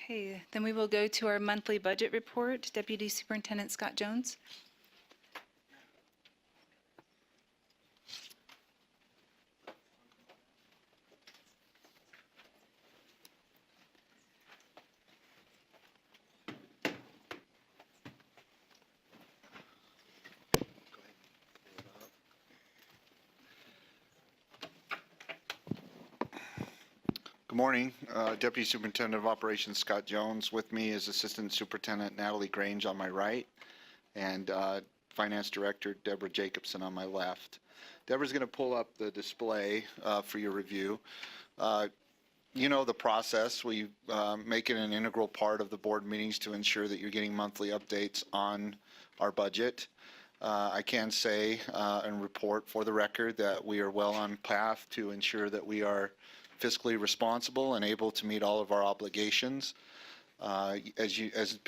Okay, then we will go to our monthly budget report. Deputy Superintendent Scott Jones. Good morning, Deputy Superintendent of Operations Scott Jones. With me is Assistant Superintendent Natalie Grange on my right, and Finance Director Deborah Jacobson on my left. Deborah's going to pull up the display for your review. You know the process. We make it an integral part of the board meetings to ensure that you're getting monthly updates on our budget. I can say and report for the record that we are well on path to ensure that we are fiscally responsible and able to meet all of our obligations. As has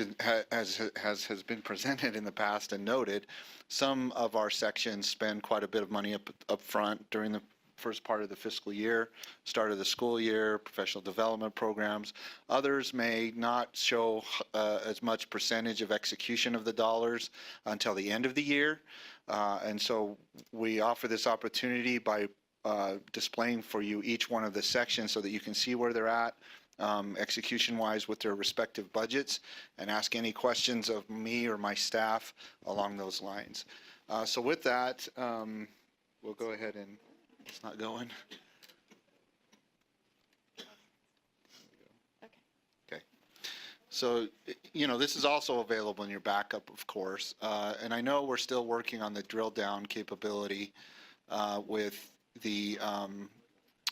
been presented in the past and noted, some of our sections spend quite a bit of money up front during the first part of the fiscal year, start of the school year, professional development programs. Others may not show as much percentage of execution of the dollars until the end of the year. And so we offer this opportunity by displaying for you each one of the sections so that you can see where they're at execution-wise with their respective budgets, and ask any questions of me or my staff along those lines. So with that, we'll go ahead and, it's not going. Okay. So, you know, this is also available in your backup, of course. And I know we're still working on the drill down capability with the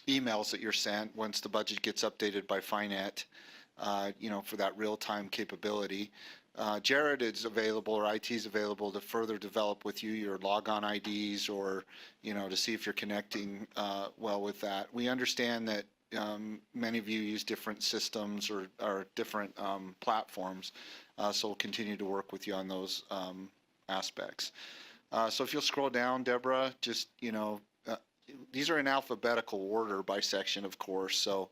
emails that you're sent once the budget gets updated by FiNet, you know, for that real-time capability. Jared is available, or IT is available to further develop with you your logon IDs, or, you know, to see if you're connecting well with that. We understand that many of you use different systems or different platforms, so we'll continue to work with you on those aspects. So if you'll scroll down, Deborah, just, you know, these are in alphabetical order by section, of course, so,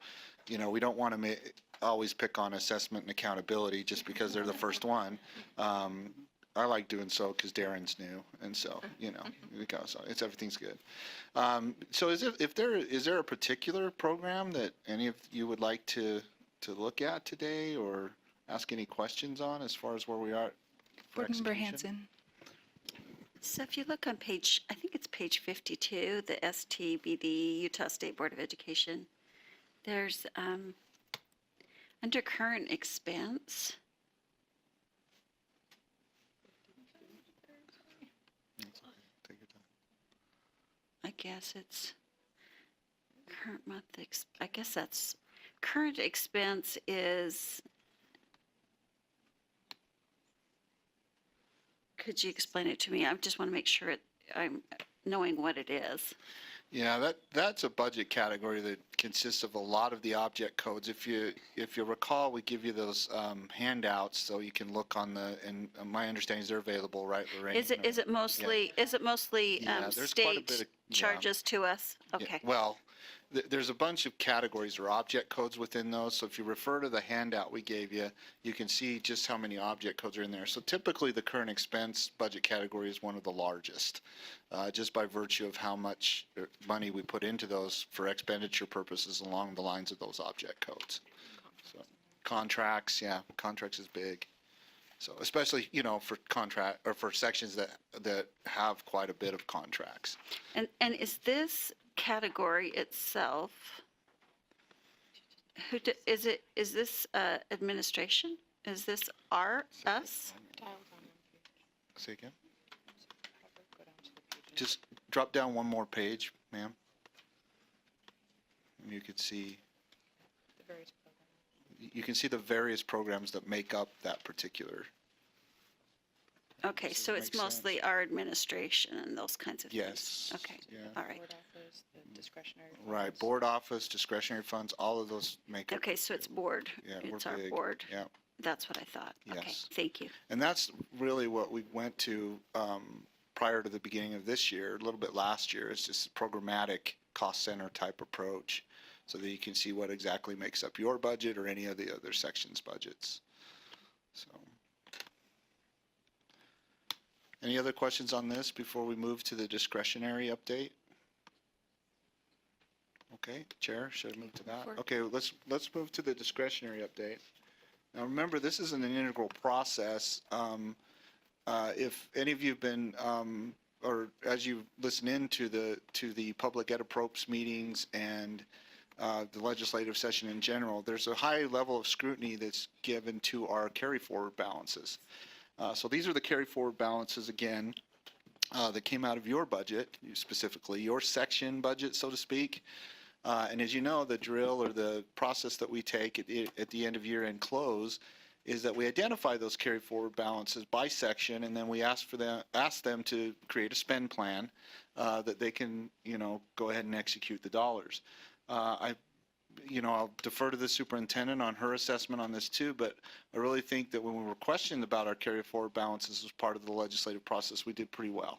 you know, we don't want to always pick on assessment and accountability just because they're the first one. I like doing so because Darren's new, and so, you know, so everything's good. So is there a particular program that any of you would like to look at today or ask any questions on as far as where we are for Board Member execution? Hanson. So if you look on page, I think it's page 52, the STBD, Utah State Board of Education, there's under current expense, Take your time. I guess it's current month, I guess that's, current expense is, could you explain it to me? I just want to make sure I'm knowing what it is. Yeah, that's a budget category that consists of a lot of the object codes. If you recall, we give you those handouts so you can look on the, and my understanding is they're available, right, Lorraine? Is it mostly Yeah, there's quite a bit state of- yeah. charges to us? Yeah, Okay. well, there's a bunch of categories or object codes within those. So if you refer to the handout we gave you, you can see just how many object codes are in there. So typically the current expense budget category is one of the largest, just by virtue of how much money we put into those for expenditure purposes along the lines of those object codes. So contracts, yeah, contracts is big. So especially, you know, for contract or for sections that have quite a bit of contracts. And is this category itself, is this administration? Is this us? Say again? Just drop down one more page, ma'am. And you could see, you can see the various programs that make up that particular. Okay, Does so it it's make mostly our administration and those kinds of things? Yes. Okay, Yeah. all right. Board offers, the discretionary Right, funds. board office, discretionary funds, all of those make up. Okay, so it's board. Yeah, we're It's our big. board. Yeah. That's what I thought. Okay, Yes. thank you. And that's really what we went to prior to the beginning of this year, a little bit last year, is just a programmatic cost center type approach so that you can see what exactly makes up your budget or any of the other sections' budgets. So, any other questions on this before we move to the discretionary update? Okay, Chair, should I move to that? Sure. Okay, let's move to the discretionary update. Now, remember, this is an integral process. If any of you've been, or as you listen in to the public ed approps meetings and the legislative session in general, there's a high level of scrutiny that's given to our carry forward balances. So these are the carry forward balances, again, that came out of your budget, specifically your section budget, so to speak. And as you know, the drill or the process that we take at the end of year-end close is that we identify those carry forward balances by section, and then we ask them to create a spend plan that they can, go ahead and execute the dollars. I'll defer to the superintendent on her assessment on this too, but I really think that when we were questioned about our carry forward balances as part of the legislative process, we did pretty well.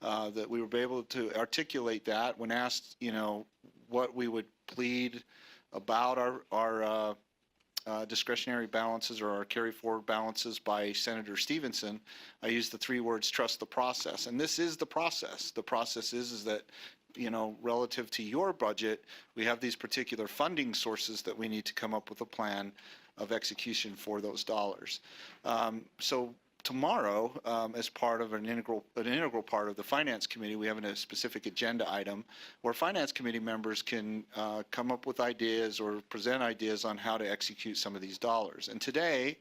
That we were able to articulate that when asked, what we would plead about our discretionary balances or our carry forward balances by Senator Stevenson. I used the 3 words, trust the process. And this is the process. The process is that, relative to your budget, we have these particular funding sources that we need to come up with a plan of execution for those dollars. So tomorrow, as part of an integral part of the Finance Committee, we have a specific agenda item where Finance Committee members can come up with ideas or present ideas on how to execute some of these dollars. And today,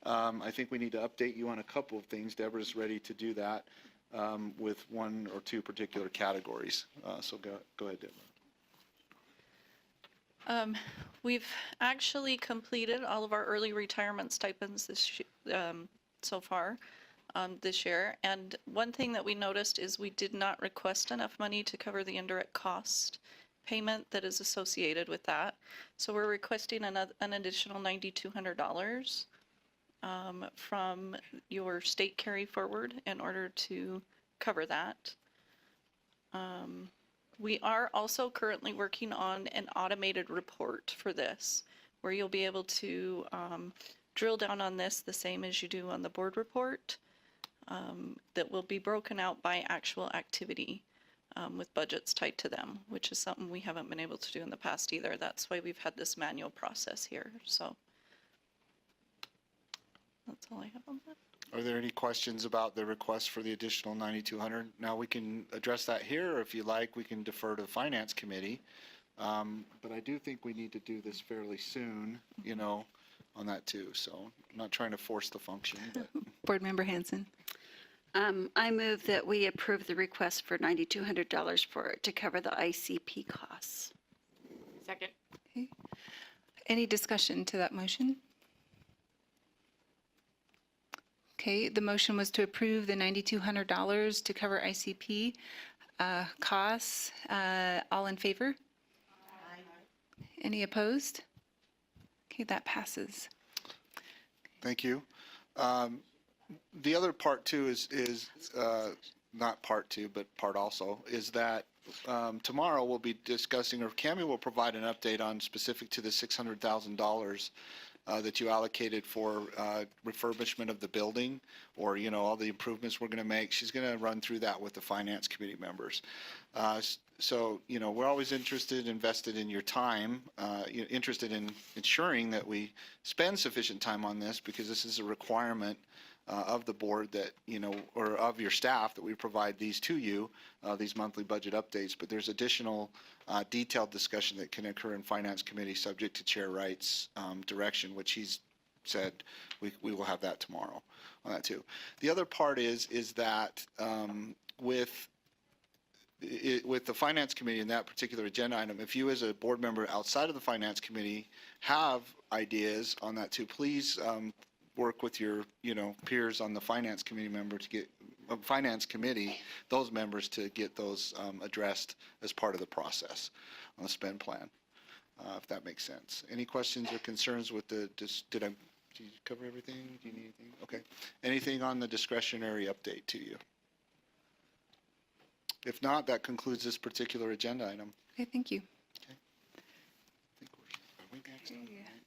I think we need to update you on a couple of things. Deborah's ready to do that with 1 or 2 particular categories. So go ahead, Deborah. We've actually completed all of our early retirement stipends so far this year. And one thing that we noticed is we did not request enough money to cover the indirect cost payment that is associated with that. So we're requesting an additional $9,200 from your state carry forward in order to cover that. We are also currently working on an automated report for this, where you'll be able to drill down on this the same as you do on the board report, that will be broken out by actual activity with budgets tied to them, which is something we haven't been able to do in the past either. That's why we've had this manual process here. So that's all I have on that. Are there any questions about the request for the additional 9,200? Now we can address that here, or if you like, we can defer to the Finance Committee. But I do think we need to do this fairly soon, on that too. So I'm not trying to force the function. But. Board Member Hanson. I move that we approve the request for $9,200 to cover the ICP costs. Second. Okay. Any discussion to that motion? Okay, the motion was to approve the $9,200 to cover ICP costs. All in favor? Aye. Any opposed? Okay, that passes. Thank you. The other part too is not part 2, but part also, is that tomorrow we'll be discussing, or Cami will provide an update on specific to the $600,000 that you allocated for refurbishment of the building, or all the improvements we're going to make. She's going to run through that with the Finance Committee members. So we're always invested in your time, interested in ensuring that we spend sufficient time on this, because this is a requirement of the board that, or of your staff, that we provide these to you, these monthly budget updates. But there's additional detailed discussion that can occur in Finance Committee subject to Chair Wright's direction, which he's said we will have that tomorrow on that too. The other part is that with the Finance Committee and that particular agenda item, if you as a board member outside of the Finance Committee have ideas on that too, please work with your peers on the Finance Committee, those members, to get those addressed as part of the process on the spend plan, if that makes sense. Any questions or concerns with did you cover everything? Do you need anything? Okay. Anything on the discretionary update to you? If not, that concludes this particular agenda item. Okay, thank you. we next on the